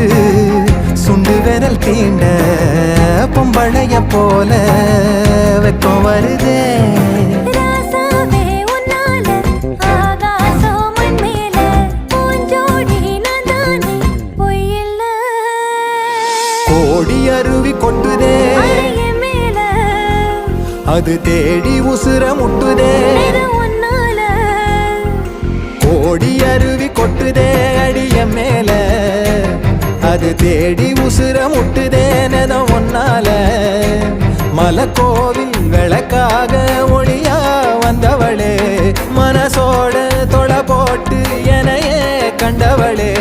வந்து சுண்டு விரல் தீண்ட பொம்பளைய போல வெக்கம் வருதே. கோடி அருவி கொட்டுதே அது தேடி உசுர முட்டுதே. கோடி அருவி கொட்டுதே அடிய மேல அது தேடி உசுர முட்டுதே. நெதம் ஒன்னால மலக்கோவில் விளக்காக ஒளியா வந்தவளே மனசோட தொலை போட்டு எனையே கண்டவளே.